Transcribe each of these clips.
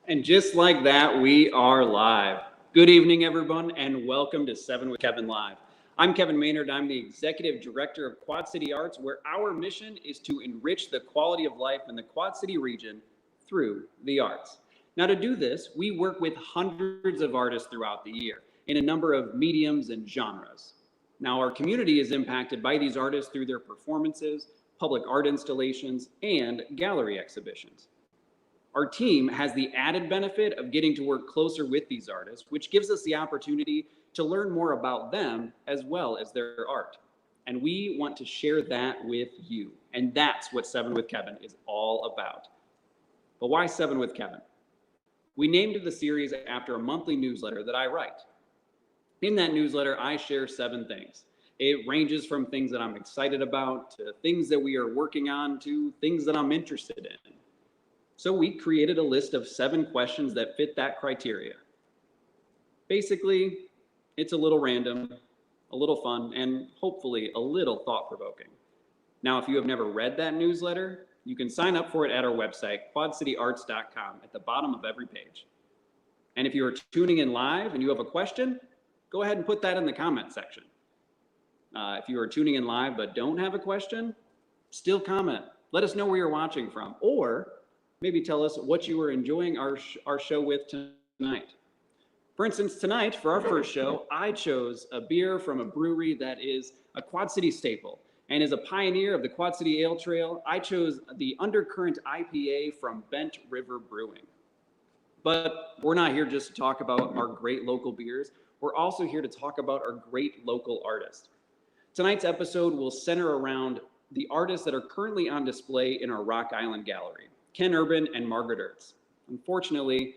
And just like that, we are live. Good evening, everyone, and welcome to 7 with Kevin Live. I'm Kevin Maynard. I'm the Executive Director of Quad City Arts, where our mission is to enrich the quality of life in the Quad City region through the arts. Now, to do this, we work with hundreds of artists throughout the year in a number of mediums and genres. Now, our community is impacted by these artists through their performances, public art installations, and gallery exhibitions. Our team has the added benefit of getting to work closer with these artists, which gives us the opportunity to learn more about them as well as their art. And we want to share that with you. And that's what 7 with Kevin is all about. But why 7 with Kevin? We named the series after a monthly newsletter that I write. In that newsletter, I share 7 things. It ranges from things that I'm excited about to things that we are working on to things that I'm interested in. So we created a list of 7 questions that fit that criteria. Basically, it's a little random, a little fun, and hopefully a little thought-provoking. Now, if you have never read that newsletter, you can sign up for it at our website, quadcityarts.com, at the bottom of every page. And if you are tuning in live and you have a question, go ahead and put that in the comment section. If you are tuning in live but don't have a question, still comment. Let us know where you're watching from, or maybe tell us what you were enjoying our show with tonight. For instance, tonight, for our first show, I chose a beer from a brewery that is a Quad City staple and is a pioneer of the Quad City Ale Trail. I chose the Undercurrent IPA from Bent River Brewing. But we're not here just to talk about our great local beers. We're also here to talk about our great local artists. Tonight's episode will center around the artists that are currently on display in our Rock Island Gallery, Ken Urban and Margaret Ertz. Unfortunately,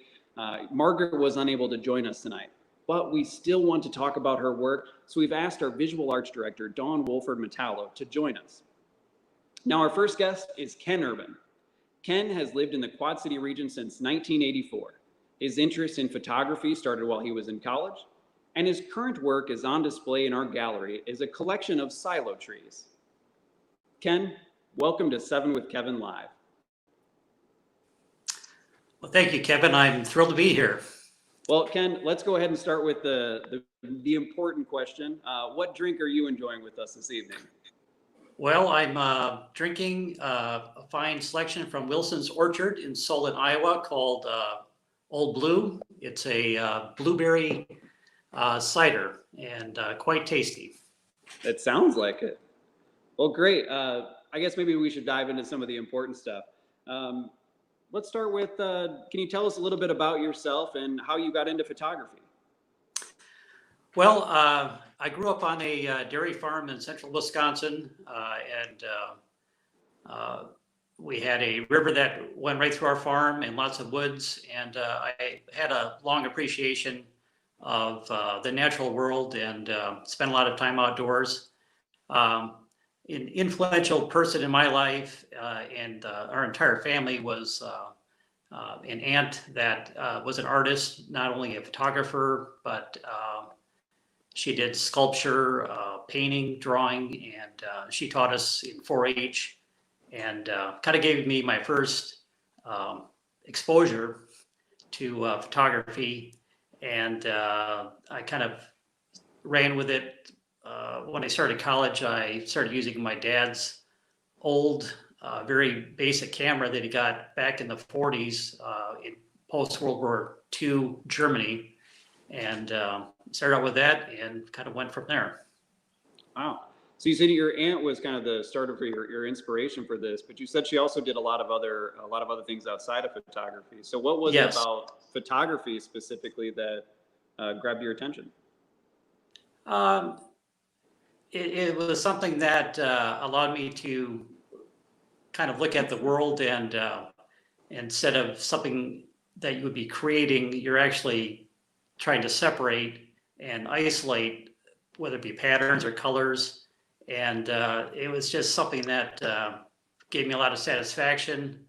Margaret was unable to join us tonight, but we still want to talk about her work, so we've asked our visual arts director, Dawn Wolford-Metallo, to join us. Now, our first guest is Ken Urban. Ken has lived in the Quad City region since 1984. His interest in photography started while he was in college, and his current work is on display in our gallery as a collection of silo trees. Ken, welcome to 7 with Kevin Live. Well, thank you, Kevin. I'm thrilled to be here. Well, Ken, let's go ahead and start with the important question. What drink are you enjoying with us this evening? Well, I'm drinking a fine selection from Wilson's Orchard in Solon, Iowa called Old Blue. It's a blueberry cider and quite tasty. It sounds like it. Well, great. I guess maybe we should dive into some of the important stuff. Let's start with, can you tell us a little bit about yourself and how you got into photography? Well, I grew up on a dairy farm in central Wisconsin, and we had a river that went right through our farm and lots of woods, and I had a long appreciation of the natural world and spent a lot of time outdoors. An influential person in my life and our entire family was an aunt that was an artist, not only a photographer, but she did sculpture, painting, drawing, and she taught us in 4-H and kind of gave me my first exposure to photography. And I kind of ran with it. When I started college, I started using my dad's old, very basic camera that he got back in the 40s in post-World War II Germany, and started out with that and kind of went from there. Wow. So you said your aunt was kind of the starter for your inspiration for this, but you said she also did a lot of other things outside of photography. So what was it about photography specifically that grabbed your attention? It was something that allowed me to kind of look at the world, and instead of something that you would be creating, you're actually trying to separate and isolate, whether it be patterns or colors. And it was just something that gave me a lot of satisfaction,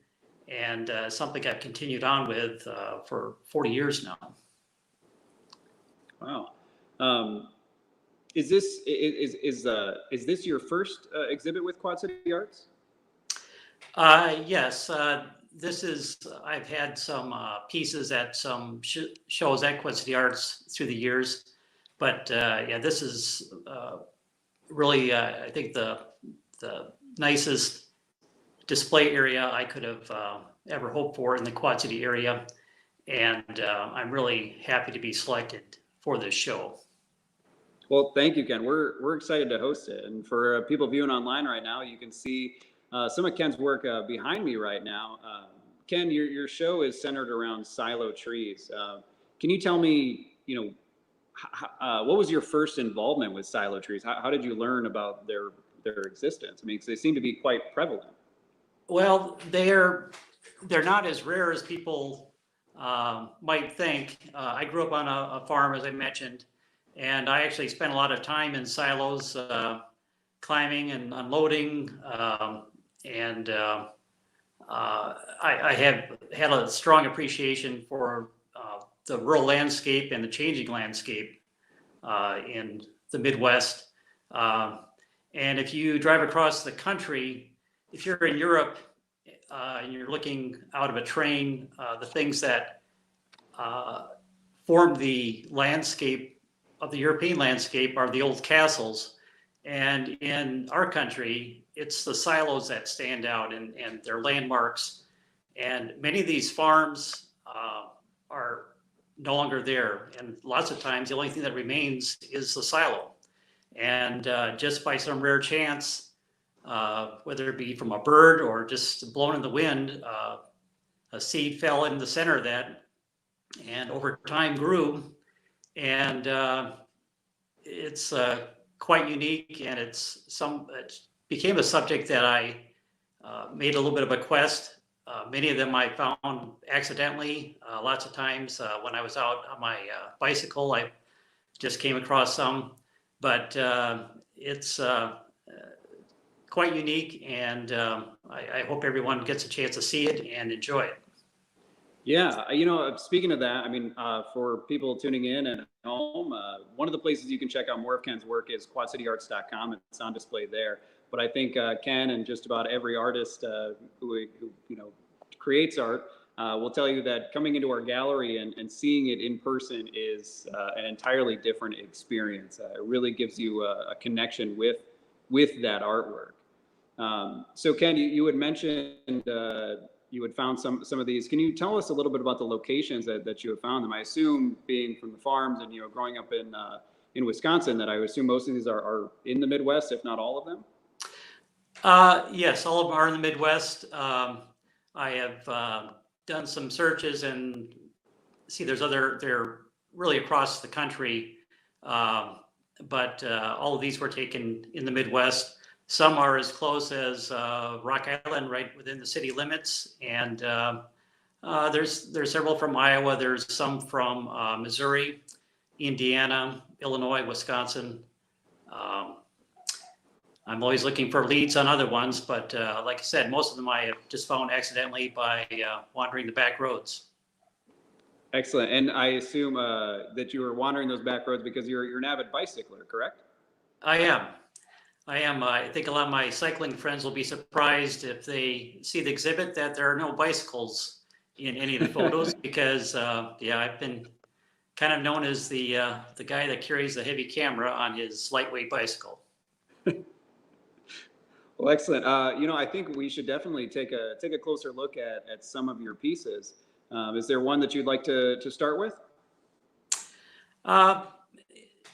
and something I've continued on with for 40 years now. Wow. Is this your first exhibit with Quad City Arts? Yes. I've had some pieces at some shows at Quad City Arts through the years, but yeah, this is really, I think the nicest display area I could have ever hoped for in the Quad City area. And I'm really happy to be selected for this show. Well, thank you, Ken. We're excited to host it. And for people viewing online right now, you can see some of Ken's work behind me right now. Ken, your show is centered around silo trees. Can you tell me, what was your first involvement with silo trees? How did you learn about their existence? I mean, 'cause they seem to be quite prevalent. Well, they're not as rare as people might think. I grew up on a farm, as I mentioned, and I actually spent a lot of time in silos, climbing and unloading. And I have had a strong appreciation for the rural landscape and the changing landscape in the Midwest. And if you drive across the country, if you're in Europe and you're looking out of a train, the things that form the landscape of the European landscape are the old castles. And in our country, it's the silos that stand out, and they're landmarks. And many of these farms are no longer there. And lots of times, the only thing that remains is the silo. And just by some rare chance, whether it be from a bird or just blown in the wind, a seed fell in the center of that, and over time grew. And it's quite unique, and it became a subject that I made a little bit of a quest. Many of them I found accidentally. Lots of times when I was out on my bicycle, I just came across some. But it's quite unique, and I hope everyone gets a chance to see it and enjoy it. Yeah, speaking of that, I mean, for people tuning in at home, one of the places you can check out more of Ken's work is quadcityarts.com. It's on display there. But I think Ken and just about every artist who creates art will tell you that coming into our gallery and seeing it in person is an entirely different experience. It really gives you a connection with that artwork. So Ken, you had mentioned you had found some of these. Can you tell us a little bit about the locations that you have found them? I assume, being from the farms and growing up in Wisconsin, that I would assume most of these are in the Midwest, if not all of them. Yes, all of them are in the Midwest. I have done some searches and see they're really across the country. But all of these were taken in the Midwest. Some are as close as Rock Island, right within the city limits, and there's several from Iowa. There's some from Missouri, Indiana, Illinois, Wisconsin. I'm always looking for leads on other ones, but like I said, most of them I have just found accidentally by wandering the back roads. Excellent. And I assume that you were wandering those back roads because you're an avid bicycler, correct? I am. I think a lot of my cycling friends will be surprised if they see the exhibit that there are no bicycles in any of the photos because, I've been kind of known as the guy that carries the heavy camera on his lightweight bicycle. Well, excellent. I think we should definitely take a closer look at some of your pieces. Is there one that you'd like to start with? Yeah,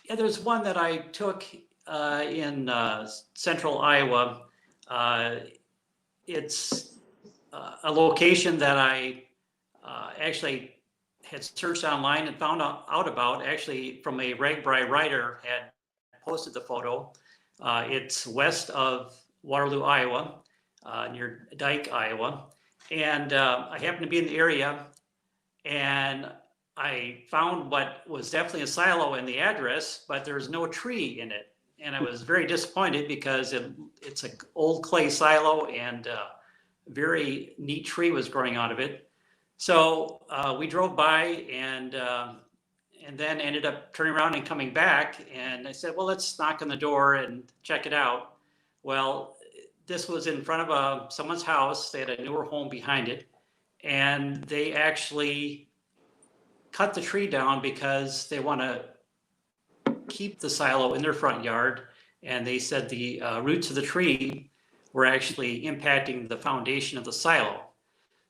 there's one that I took in central Iowa. It's a location that I actually had searched online and found out about, actually from a Ragbri writer had posted the photo. It's west of Waterloo, Iowa, near Dike, Iowa. And I happened to be in the area, and I found what was definitely a silo in the address, but there's no tree in it. And I was very disappointed because it's an old clay silo, and a very neat tree was growing out of it. So we drove by and then ended up turning around and coming back. And I said, well, let's knock on the door and check it out. Well, this was in front of someone's house. They had a newer home behind it. and they actually cut the tree down because they want to keep the silo in their front yard. And they said the roots of the tree were actually impacting the foundation of the silo.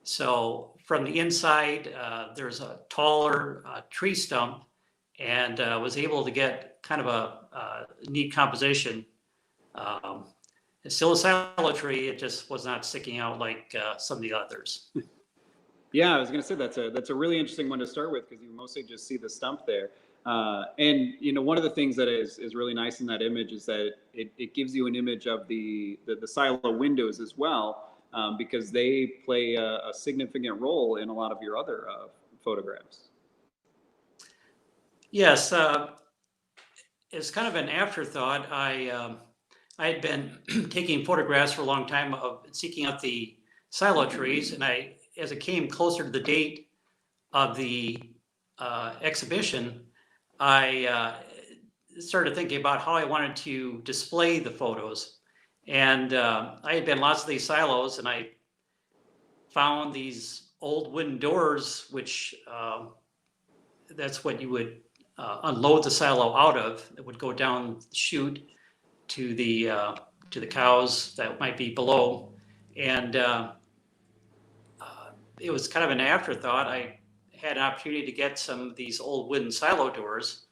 So from the inside, there's a taller tree stump, and was able to get kind of a neat composition. It's still a silo tree. It just was not sticking out like some of the others. Yeah, I was going to say that's a really interesting one to start with, because you mostly just see the stump there. And one of the things that is really nice in that image is that it gives you an image of the silo windows as well, because they play a significant role in a lot of your other photographs. Yes, it's kind of an afterthought. I had been taking photographs for a long time of seeking out the silo trees, and as it came closer to the date of the exhibition, I started thinking about how I wanted to display the photos. And I had been lots of these silos, and I found these old wooden doors, which that's what you would unload the silo out of. It would go down the chute to the cows that might be below. And it was kind of an afterthought. I had an opportunity to get some of these old wooden silo doors,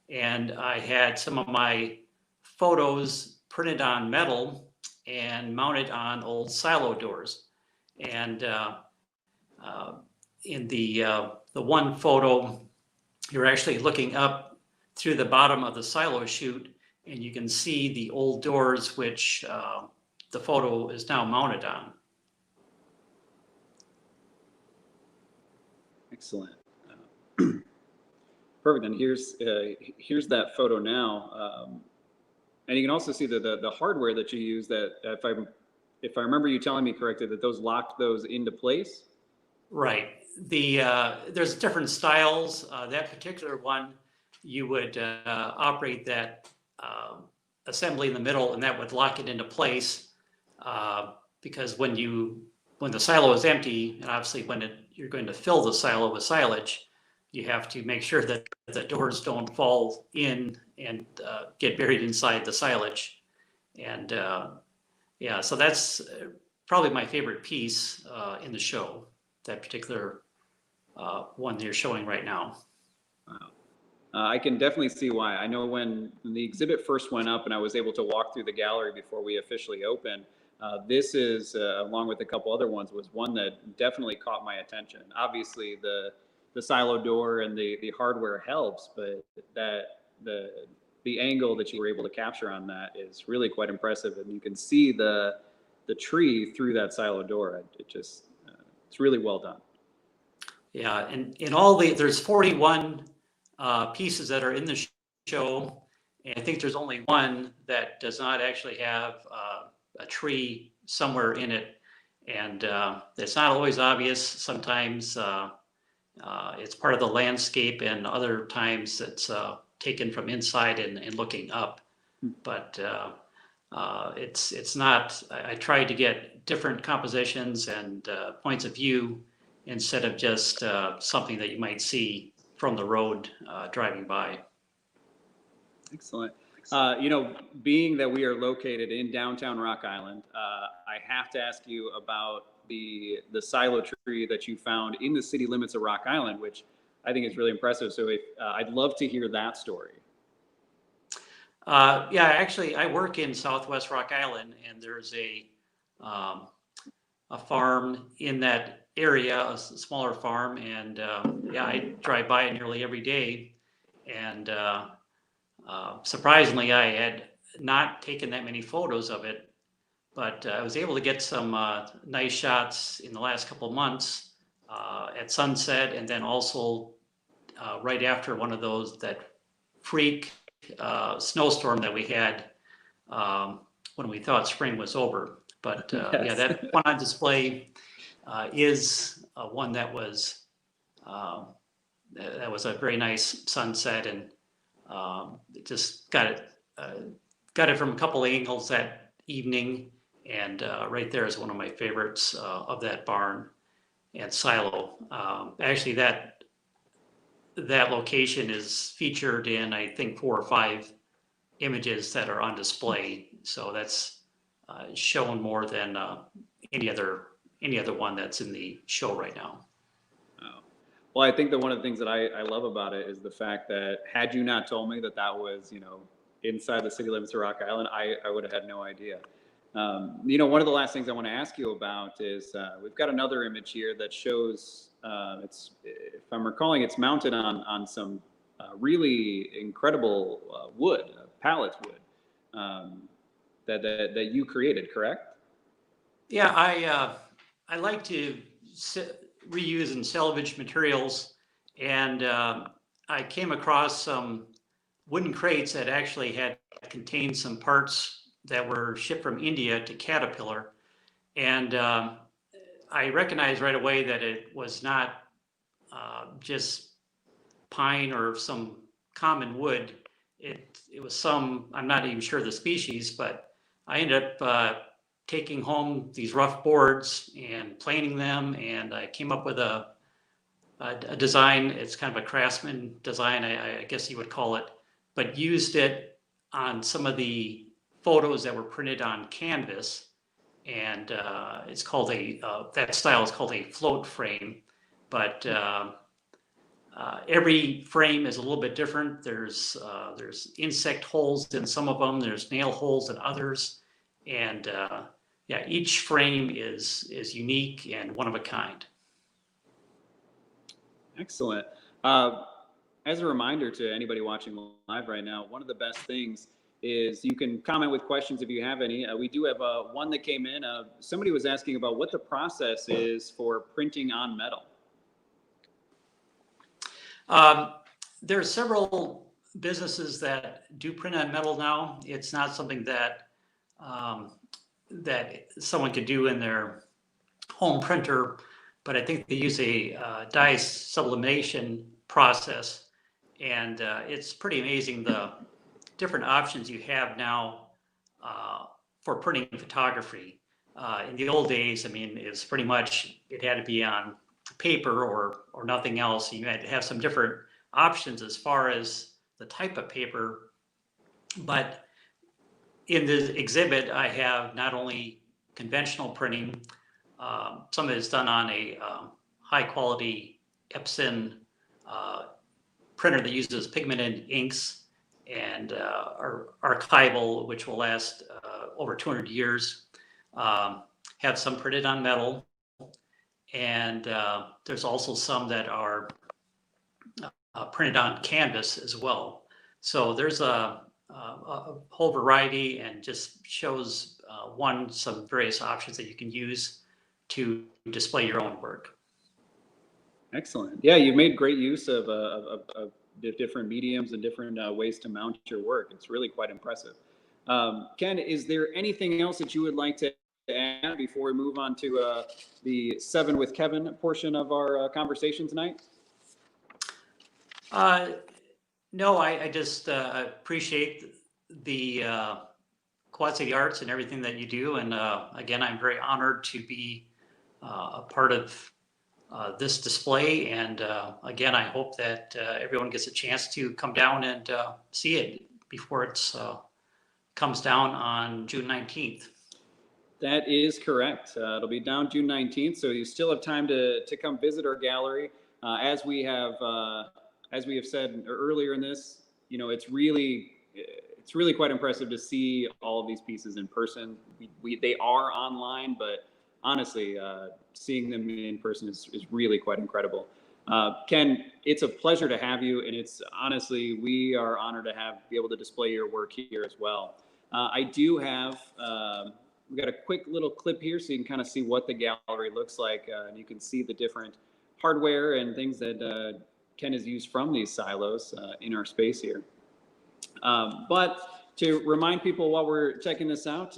and I had some of my photos printed on metal and mounted on old silo doors. And in the one photo, you're actually looking up through the bottom of the silo chute, and you can see the old doors, which the photo is now mounted on. Excellent. Perfect. And here's that photo now, and you can also see the hardware that you use. That if I remember you telling me correctly, that those locked those into place. Right. There's different styles. That particular one, you would operate that assembly in the middle, and that would lock it into place. Because when the silo is empty, and obviously when you're going to fill the silo with silage, you have to make sure that the doors don't fall in and get buried inside the silage. And yeah, so that's probably my favorite piece in the show, that particular one you're showing right now. Wow. I can definitely see why. I know when the exhibit first went up and I was able to walk through the gallery before we officially opened, this is, along with a couple other ones, was one that definitely caught my attention. Obviously, the silo door and the hardware helps, but the angle that you were able to capture on that is really quite impressive, and you can see the tree through that silo door. It's really well done. Yeah, and there's 41 pieces that are in the show, and I think there's only one that does not actually have a tree somewhere in it, and it's not always obvious. Sometimes it's part of the landscape, and other times it's taken from inside and looking up. But it's not. I tried to get different compositions and points of view instead of just something that you might see from the road driving by. Excellent. Being that we are located in downtown Rock Island, I have to ask you about the silo tree that you found in the city limits of Rock Island, which I think is really impressive. So I'd love to hear that story. Yeah, actually, I work in Southwest Rock Island, and there's a farm in that area, a smaller farm, and yeah, I drive by it nearly every day. And surprisingly, I had not taken that many photos of it, but I was able to get some nice shots in the last couple of months at sunset, and then also right after one of that freak snowstorm that we had when we thought spring was over. But Yes. Yeah, that one on display is one that was a very nice sunset, and just got it from a couple of angles that evening, and right there is one of my favorites of that barn. and silo. Actually, that location is featured in, I think, 4 or 5 images that are on display. So that's shown more than any other one that's in the show right now. Oh. Well, I think that one of the things that I love about it is the fact that had you not told me that was, inside the city limits of Rock Island, I would have had no idea. One of the last things I want to ask you about is we've got another image here that shows it's, if I'm recalling, it's mounted on some really incredible wood, pallet wood that you created, correct? Yeah, I like to reuse and salvage materials, and I came across some wooden crates that actually had contained some parts that were shipped from India to Caterpillar, and I recognized right away that it was not just pine or some common wood. It was some, I'm not even sure the species, but I ended up taking home these rough boards and planing them, and I came up with a design. It's kind of a craftsman design, I guess you would call it, but used it on some of the photos that were printed on canvas. And it's called that style is called a float frame, but every frame is a little bit different. There's insect holes in some of them. There's nail holes in others, and yeah, each frame is unique and one of a kind. Excellent. As a reminder to anybody watching live right now, one of the best things is you can comment with questions if you have any. We do have one that came in. Somebody was asking about what the process is for printing on metal. There are several businesses that do print on metal now. It's not something that that someone could do in their home printer, but I think they use a dye sublimation process, and it's pretty amazing the different options you have now for printing photography. In the old days, I mean, it was pretty much, it had to be on paper or nothing else. You had to have some different options as far as the type of paper. But in the exhibit, I have not only conventional printing, some of it is done on a high quality Epson printer that uses pigmented inks, and archival, which will last over 200 years. Have some printed on metal, and there's also some that are printed on canvas as well. So there's a whole variety, and just shows some various options that you can use to display your own work. Excellent. Yeah, you've made great use of the different mediums and different ways to mount your work. It's really quite impressive. Ken, is there anything else that you would like to add before we move on to the 7 with Kevin portion of our conversation tonight? No, I just appreciate the Quad City Arts and everything that you do. And again, I'm very honored to be a part of this display. And again, I hope that everyone gets a chance to come down and see it before it comes down on June 19th. That is correct. It'll be down June 19th, so you still have time to come visit our gallery. As we have said earlier in this, it's really quite impressive to see all of these pieces in person. They are online, but honestly, seeing them in person is really quite incredible. Ken, it's a pleasure to have you, and it's honestly, we are honored to be able to display your work here as well. I do have, we've got a quick little clip here so you can kind of see what the gallery looks like, and you can see the different hardware and things that Ken has used from these silos in our space here. But to remind people while we're checking this out,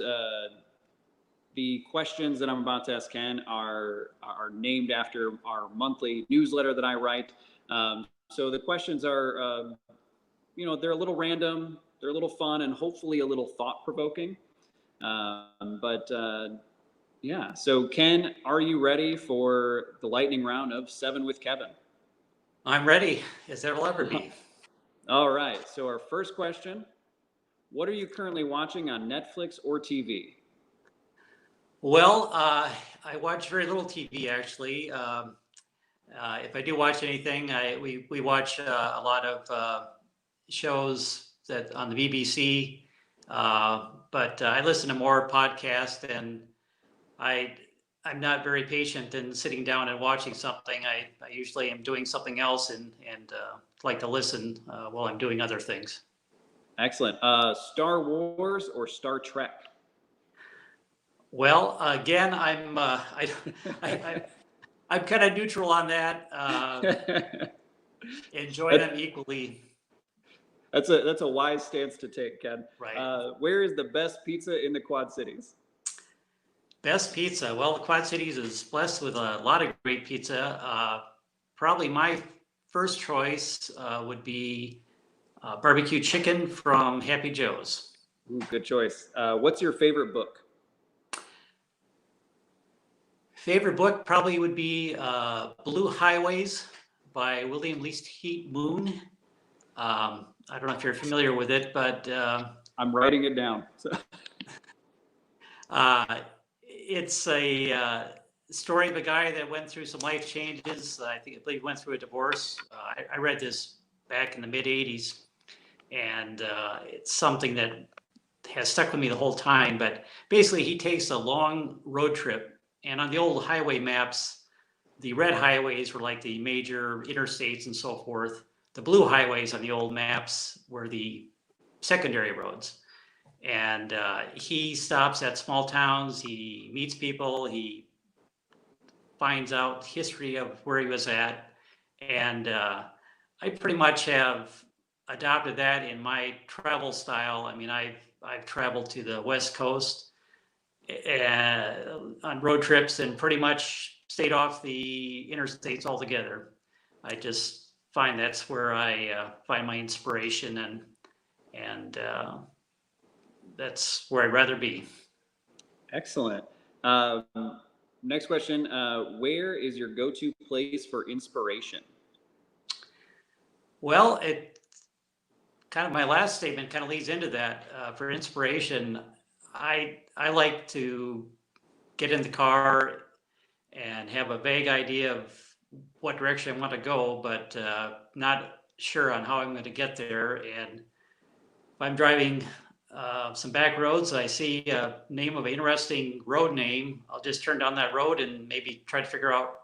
the questions that I'm about to ask Ken are named after our monthly newsletter that I write. So the questions are, they're a little random, they're a little fun, and hopefully a little thought-provoking. But Yeah. So, Ken, are you ready for the lightning round of 7 with Kevin? I'm ready, as there'll ever be. All right. So, our first question: what are you currently watching on Netflix or TV? Well, I watch very little TV actually. If I do watch anything, we watch a lot of shows that on the BBC, but I listen to more podcasts, and I I'm not very patient in sitting down and watching something. I usually am doing something else and like to listen while I'm doing other things. Excellent. Star Wars or Star Trek? Well, again, I, I'm kind of neutral on that. Enjoy them equally, That's a wise stance to take, Ken. right? Where is the best pizza in the Quad Cities? Best pizza. Well, the Quad Cities is blessed with a lot of great pizza. Probably my first choice would be barbecue chicken from Happy Joe's. Ooh, good choice. What's your favorite book? Favorite book probably would be Blue Highways by William Least Heat Moon. I don't know if you're familiar with it, but I'm writing it down. So, it's a story of a guy that went through some life changes. I believe he went through a divorce. I read this back in the mid 80s, and it's something that has stuck with me the whole time. But basically, he takes a long road trip, and on the old highway maps, the red highways were like the major interstates and so forth. The blue highways on the old maps were the secondary roads. And he stops at small towns. He meets people. He finds out history of where he was at. And I pretty much have adopted that in my travel style. I mean, I've traveled to the West Coast on road trips and pretty much stayed off the interstates altogether. I just find that's where I find my inspiration, and that's where I'd rather be. excellent. Next question. Where is your go-to place for inspiration? Well, it kind of my last statement kind of leads into that. For inspiration, I like to get in the car and have a vague idea of what direction I want to go, but not sure on how I'm going to get there. And if I'm driving some back roads, I see a name of an interesting road name, I'll just turn down that road and maybe try to figure out,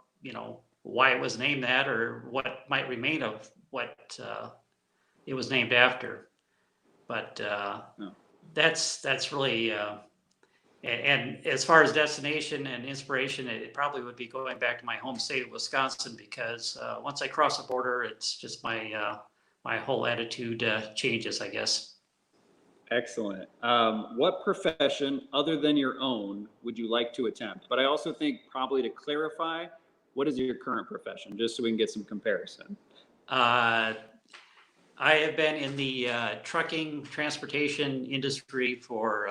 why it was named that or what might remain of what it was named after. But Oh, that's really, and as far as destination and inspiration, it probably would be going back to my home state of Wisconsin, because once I cross the border, it's just my whole attitude changes, I guess. excellent. What profession other than your own would you like to attempt? But I also think probably to clarify, what is your current profession, just so we can get some comparison. Uh, I have been in the trucking transportation industry for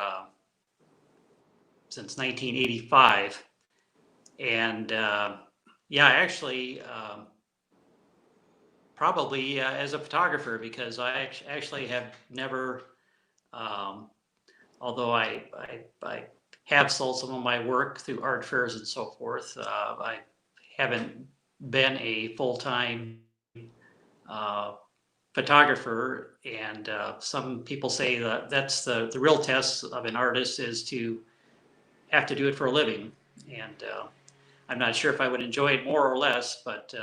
since 1985, and yeah, actually, probably as a photographer, because I actually have never, although I have sold some of my work through art fairs and so forth, I haven't been a full-time photographer. And some people say that that's the real test of an artist, is to have to do it for a living. And I'm not sure if I would enjoy it more or less, but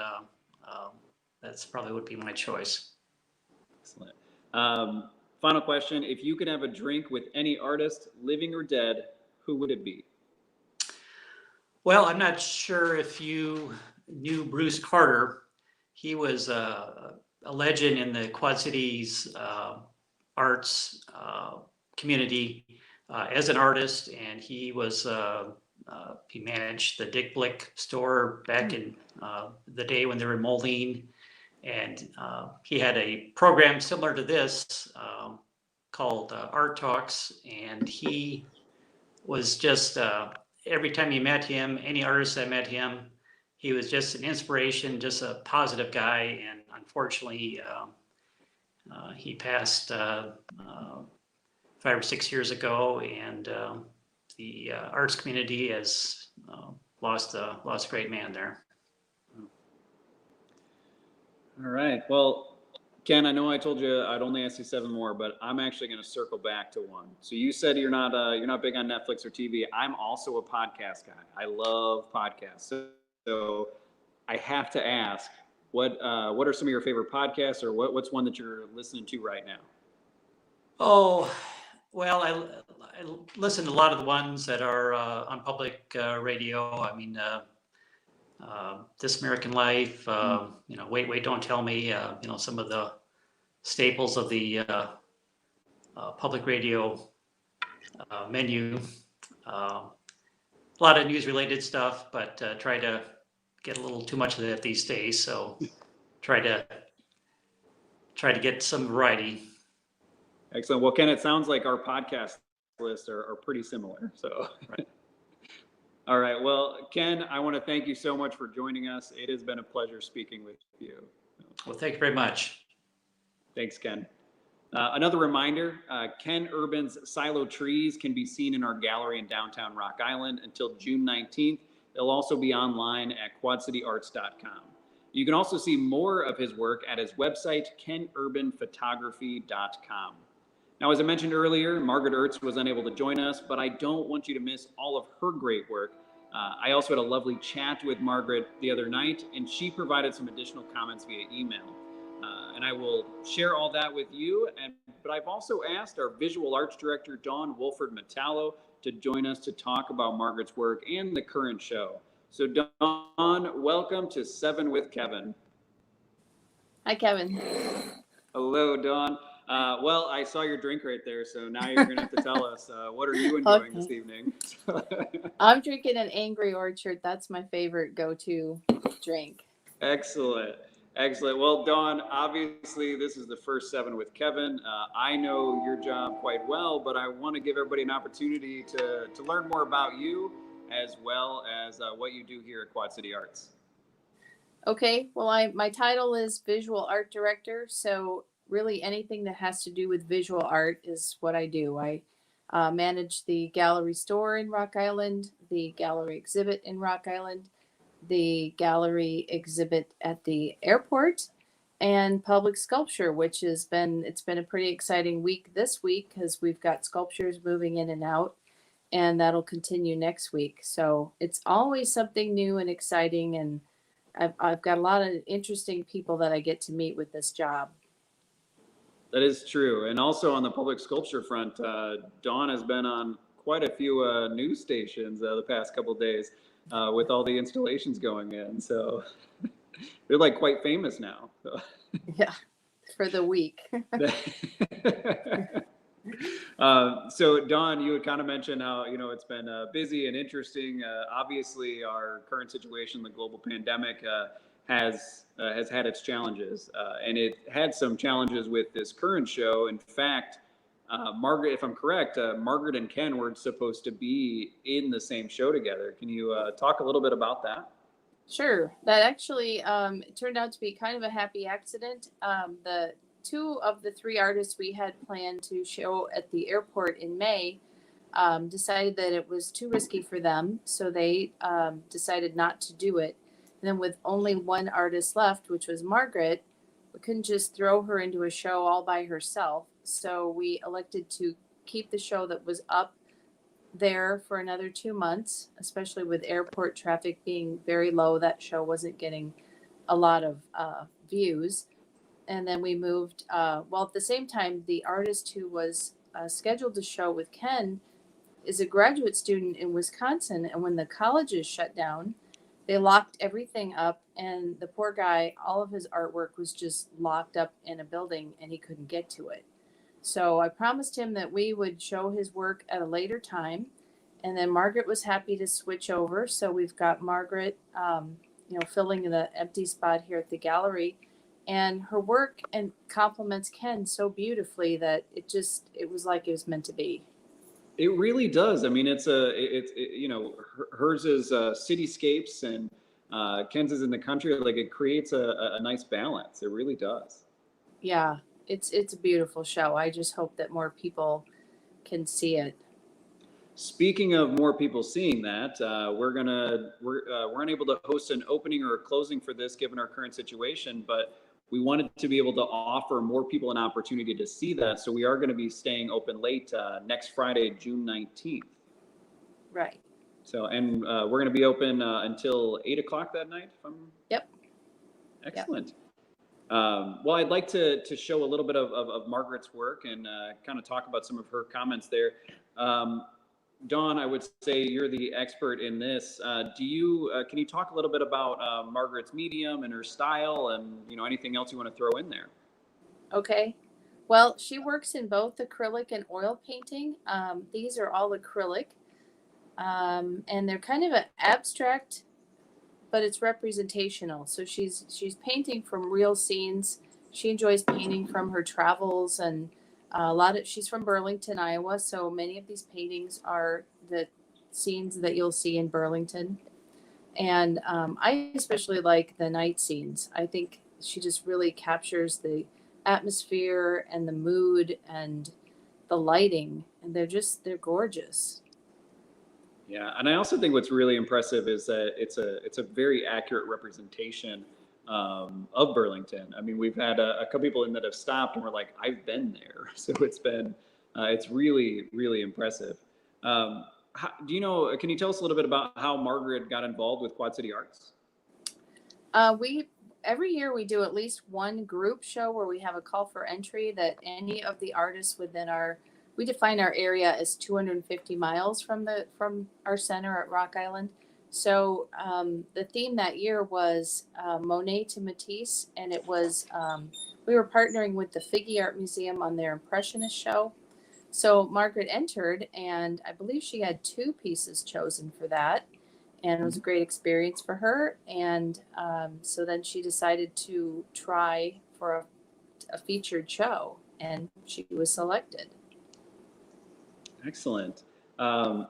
that's probably would be my choice. Excellent. Final question. If you could have a drink with any artist, living or dead, who would it be? Well, I'm not sure if you knew Bruce Carter. He was a legend in the Quad Cities arts community as an artist, and he was he managed the Dick Blick store back in the day when they were in Moline, and he had a program similar to this called Art Talks, and he was just every time you met him, any artist that met him, he was just an inspiration, just a positive guy. And unfortunately, he passed 5 or 6 years ago, and the arts community has lost a great man there. All right. Well, Ken, I know I told you I'd only ask you 7 more, but I'm actually going to circle back to one. So you said you're not big on Netflix or TV. I'm also a podcast guy. I love podcasts. So I have to ask, what are some of your favorite podcasts, or what's one that you're listening to right now? Oh, well, I listen to a lot of the ones that are on public radio. I mean, This American Life, Wait, Don't Tell Me, some of the staples of the public radio menu. A lot of news-related stuff, but try to get a little too much of that these days. So try to get some variety. Excellent. Well, Ken, it sounds like our podcast lists are pretty similar. So, right. All right. Well, Ken, I want to thank you so much for joining us. It has been a pleasure speaking with you. Well, thank you very much. Thanks, Ken. Another reminder, Ken Urban's Silo Trees can be seen in our gallery in downtown Rock Island until June 19th. It'll also be online at quadcityarts.com. You can also see more of his work at his website, kenurbanphotography.com. Now, as I mentioned earlier, Margaret Ertz was unable to join us, but I don't want you to miss all of her great work. I also had a lovely chat with Margaret the other night, and she provided some additional comments via email. And I will share all that with you. But I've also asked our visual arts director, Dawn Wolford-Metallo, to join us to talk about Margaret's work and the current show. So Dawn, welcome to 7 with Kevin. Hi, Kevin. Hello, Dawn. Well, I saw your drink right there, so now you're going to have to tell us, what are you enjoying this evening? I'm drinking an Angry Orchard. That's my favorite go-to drink. Excellent. Excellent. Well, Dawn, obviously this is the first 7 with Kevin. I know your job quite well, but I want to give everybody an opportunity to learn more about you, as well as what you do here at Quad City Arts. Okay. Well, my title is Visual Art Director. So really anything that has to do with visual art is what I do. I manage the gallery store in Rock Island, the gallery exhibit in Rock Island, the gallery exhibit at the airport, and public sculpture, which it's been a pretty exciting week this week because we've got sculptures moving in and out, and that'll continue next week. So it's always something new and exciting, and I've got a lot of interesting people that I get to meet with this job. That is true. And also on the public sculpture front, Dawn has been on quite a few news stations the past couple of days. With all the installations going in. So they're like quite famous now. So. Yeah, for the week. So Dawn, you had kind of mentioned how, it's been busy and interesting. Obviously our current situation, the global pandemic, has had its challenges. And it had some challenges with this current show. In fact, Margaret, if I'm correct, Margaret and Ken were supposed to be in the same show together. Can you talk a little bit about that? Sure. That actually turned out to be kind of a happy accident. The 2 of the 3 artists we had planned to show at the airport in May decided that it was too risky for them. So they decided not to do it. And then with only 1 artist left, which was Margaret, we couldn't just throw her into a show all by herself. So we elected to keep the show that was up there for another 2 months, especially with airport traffic being very low. That show wasn't getting a lot of views. And then we moved, at the same time, the artist who was scheduled to show with Ken is a graduate student in Wisconsin. And when the colleges shut down, they locked everything up, and the poor guy, all of his artwork was just locked up in a building and he couldn't get to it. So I promised him that we would show his work at a later time. And then Margaret was happy to switch over. So we've got Margaret, filling the empty spot here at the gallery. And her work and complements Ken so beautifully that it was like it was meant to be. It really does. I mean, hers is cityscapes and Ken's is in the country. Like it creates a nice balance. It really does. Yeah, it's a beautiful show. I just hope that more people can see it. Speaking of more people seeing that, we're unable to host an opening or a closing for this given our current situation, but we wanted to be able to offer more people an opportunity to see that. So we are going to be staying open late next Friday, June 19th. Right. So, and we're going to be open until 8 o'clock that night. Yep. Excellent. Yep. Well, I'd like to show a little bit of Margaret's work and kind of talk about some of her comments there. Dawn, I would say you're the expert in this. Can you talk a little bit about Margaret's medium and her style and, anything else you want to throw in there? Okay. Well, she works in both acrylic and oil painting. These are all acrylic, and they're kind of an abstract, but it's representational. So she's painting from real scenes. She enjoys painting from her travels, and she's from Burlington, Iowa. So many of these paintings are the scenes that you'll see in Burlington. And I especially like the night scenes. I think she just really captures the atmosphere and the mood and the lighting, and they're gorgeous. Yeah, and I also think what's really impressive is that it's a very accurate representation of Burlington. I mean, we've had a couple people in that have stopped and we're like, I've been there. So it's really, really impressive. Can you tell us a little bit about how Margaret got involved with Quad City Arts? Every year we do at least one group show where we have a call for entry that any of the artists we define our area as 250 miles from our center at Rock Island. So the theme that year was Monet to Matisse, and it was we were partnering with the Figge Art Museum on their Impressionist show. So Margaret entered, and I believe she had 2 pieces chosen for that, and it was a great experience for her. And so then she decided to try for a featured show, and she was selected. Excellent. So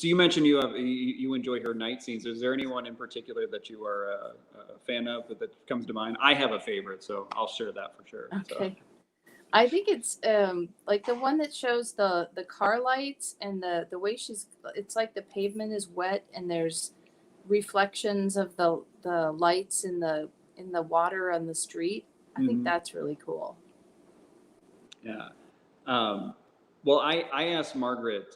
you mentioned you enjoy her night scenes. Is there anyone in particular that you are a fan of that comes to mind? I have a favorite, so I'll share that for sure. Okay. So. I think it's like the one that shows the car lights and the way it's like the pavement is wet and there's reflections of the lights in the water on the street. I think that's really cool. Yeah. Well, I asked Margaret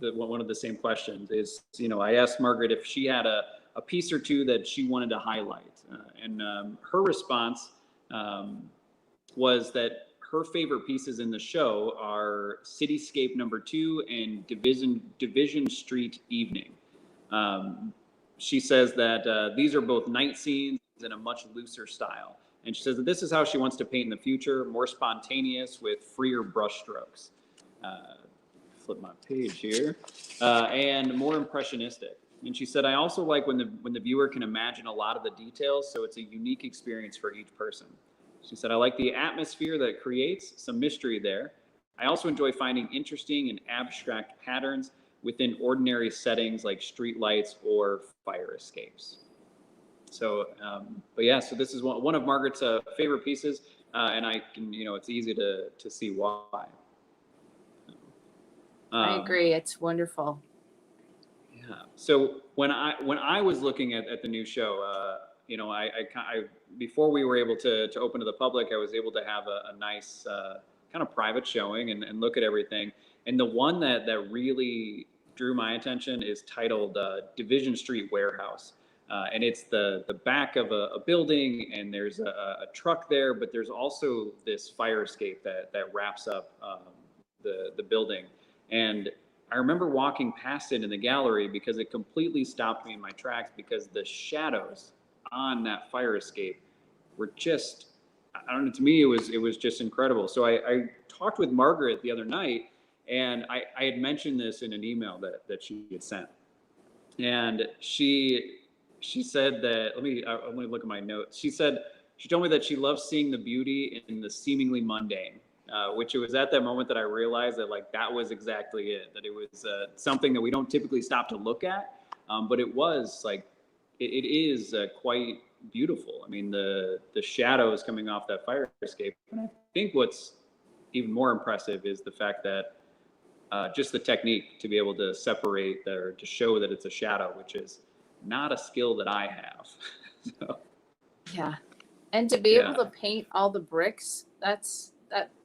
one of the same questions is, I asked Margaret if she had a piece or two that she wanted to highlight. And her response was that her favorite pieces in the show are Cityscape number 2 and Division Street Evening. She says that these are both night scenes in a much looser style. And she says that this is how she wants to paint in the future, more spontaneous with freer brush strokes. Flip my page here. And more impressionistic. And she said, I also like when the viewer can imagine a lot of the details, so it's a unique experience for each person. She said, I like the atmosphere that it creates, some mystery there. I also enjoy finding interesting and abstract patterns within ordinary settings like street lights or fire escapes. So, but yeah, so this is one of Margaret's favorite pieces, and I can, it's easy to see why. I agree. It's wonderful. Yeah. So when I was looking at the new show, I before we were able to open to the public, I was able to have a nice kind of private showing and look at everything. And the one that really drew my attention is titled Division Street Warehouse. And it's the back of a building, and there's a truck there, but there's also this fire escape that wraps up the building. And I remember walking past it in the gallery because it completely stopped me in my tracks because the shadows on that fire escape were just, I don't know, to me, it was just incredible. So I talked with Margaret the other night, and I had mentioned this in an email that she had sent. And she said that, let me look at my notes. She told me that she loves seeing the beauty in the seemingly mundane. which it was at that moment that I realized that like that was exactly it, that it was something that we don't typically stop to look at, but it was like it is quite beautiful. I mean, the shadows coming off that fire escape. And I think what's even more impressive is the fact that just the technique to be able to separate or to show that it's a shadow, which is not a skill that I have. So, Yeah. And to be Yeah. able to paint all the bricks, that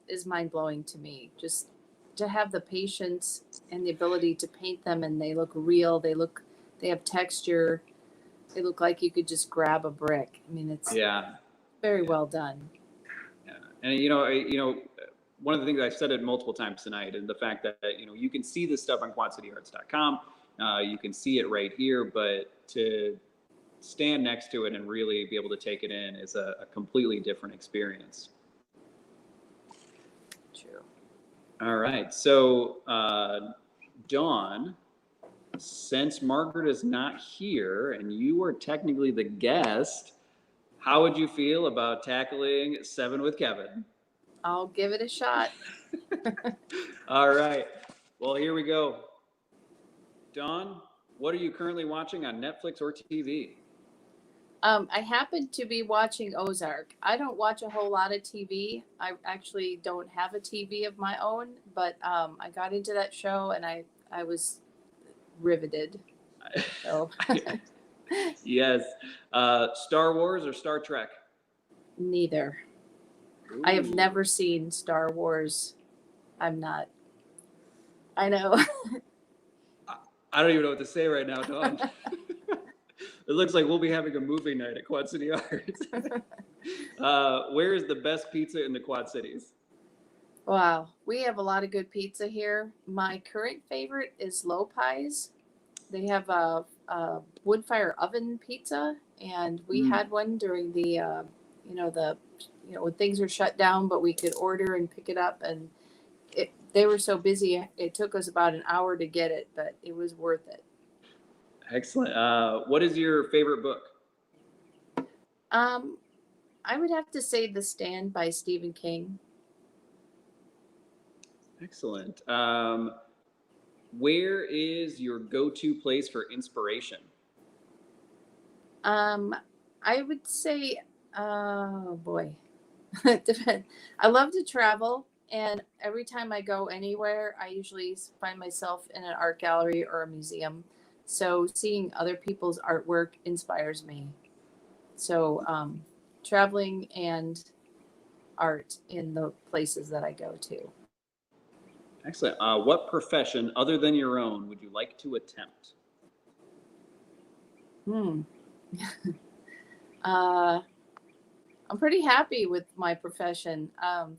is mind blowing to me. Just to have the patience and the ability to paint them, and they look real. They have texture. They look like you could just grab a brick. I mean, it's yeah. very well done. Yeah. And one of the things I've said it multiple times tonight is the fact that you can see this stuff on quadcityarts.com. You can see it right here, but to stand next to it and really be able to take it in is a completely different experience. True. All right. So, Dawn, since Margaret is not here and you are technically the guest, how would you feel about tackling 7 with Kevin? I'll give it a shot. All right. Well, here we go. Dawn, what are you currently watching on Netflix or TV? I happen to be watching Ozark. I don't watch a whole lot of TV. I actually don't have a TV of my own, but I got into that show and I was riveted. So Yes. Star Wars or Star Trek? neither. I have Ooh. never seen Star Wars. I know. I don't even know what to say right now, Dawn. It looks like we'll be having a movie night at Quad City Arts. Where is the best pizza in the Quad Cities? Wow, we have a lot of good pizza here. My current favorite is Low Pies. They have a wood fire oven pizza, and we had one during the when things were shut down, but we could order and pick it up, and they were so busy it took us about an hour to get it, but it was worth it. Excellent. What is your favorite book? I would have to say The Stand by Stephen King. Excellent. Where is your go-to place for inspiration? I would say, oh boy, it depends. I love to travel, and every time I go anywhere, I usually find myself in an art gallery or a museum. So seeing other people's artwork inspires me. So traveling and art in the places that I go to. Excellent. What profession other than your own would you like to attempt? I'm pretty happy with my profession.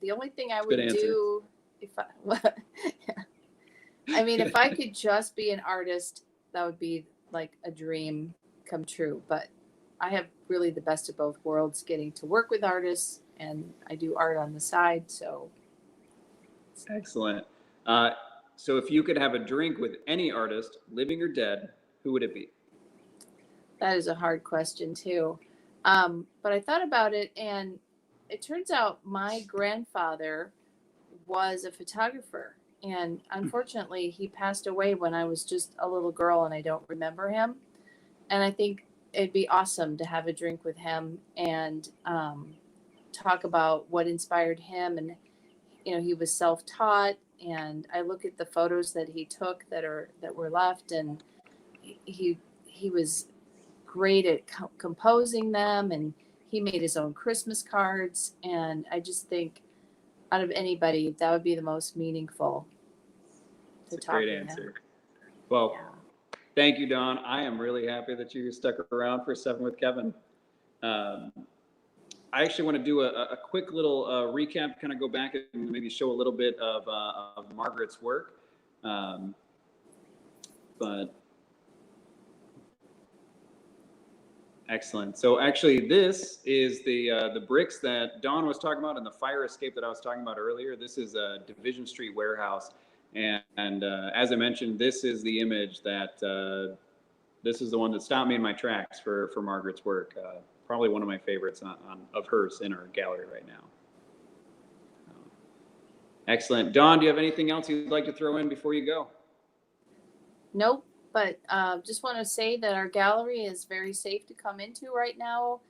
The only thing I would do if if I could just be an artist, that would be like a dream come true. But I have really the best of both worlds, getting to work with artists, and I do art on the side. So Excellent. So if you could have a drink with any artist, living or dead, who would it be? that is a hard question too. But I thought about it, and it turns out my grandfather was a photographer, and unfortunately he passed away when I was just a little girl, and I don't remember him. And I think it'd be awesome to have a drink with him and talk about what inspired him. And he was self-taught, and I look at the photos that he took that were left, and he was great at composing them, and he made his own Christmas cards. And I just think out of anybody, that would be the most meaningful to That's a talk great to answer. him. Well, Yeah. thank you, Dawn. I am really happy that you stuck around for 7 with Kevin. I actually want to do a quick little recap, kind of go back and maybe show a little bit of Margaret's work. But excellent. So actually, this is the bricks that Dawn was talking about and the fire escape that I was talking about earlier. This is a Division Street warehouse. And as I mentioned, this is the image that, this is the one that stopped me in my tracks for Margaret's work. Probably one of my favorites of hers in our gallery right now. Excellent. Dawn, do you have anything else you'd like to throw in before you go? Nope, but just want to say that our gallery is very safe to come into right now.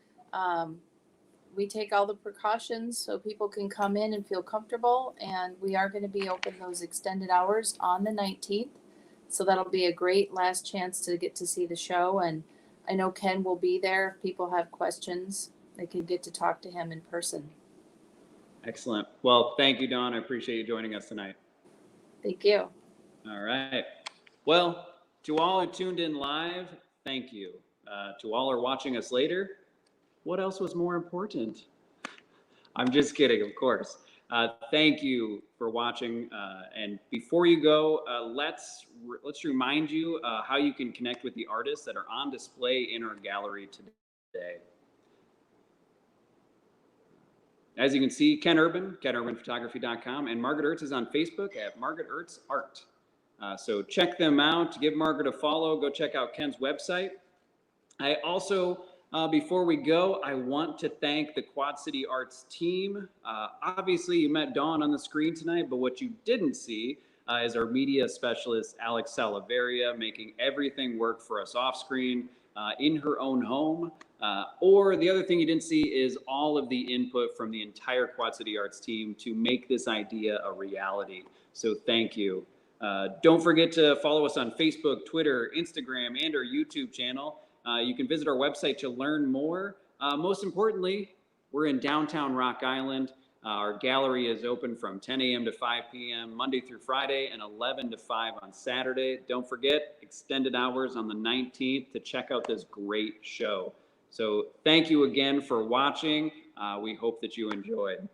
We take all the precautions so people can come in and feel comfortable, and we are going to be open those extended hours on the 19th. So that'll be a great last chance to get to see the show. And I know Ken will be there. If people have questions, they can get to talk to him in person. Excellent. Well, thank you, Dawn. I appreciate you joining us tonight. Thank you. All right. Well, to all who tuned in live, thank you. To all who are watching us later, what else was more important? I'm just kidding, of course. Thank you for watching. And before you go, let's remind you how you can connect with the artists that are on display in our gallery today. As you can see, Ken Urban, KenUrbanPhotography.com, and Margaret Ertz is on Facebook at Margaret Ertz Art. So check them out. Give Margaret a follow. Go check out Ken's website. I also, before we go, I want to thank the Quad City Arts team. Obviously, you met Dawn on the screen tonight, but what you didn't see is our media specialist, Alex Salaveria, making everything work for us off screen in her own home. Or the other thing you didn't see is all of the input from the entire Quad City Arts team to make this idea a reality. So thank you. Don't forget to follow us on Facebook, Twitter, Instagram, and our YouTube channel. You can visit our website to learn more. Most importantly, we're in downtown Rock Island. Our gallery is open from 10 a.m. to 5 p.m. Monday through Friday and 11 to 5 on Saturday. Don't forget, extended hours on the 19th to check out this great show. So thank you again for watching. We hope that you enjoyed.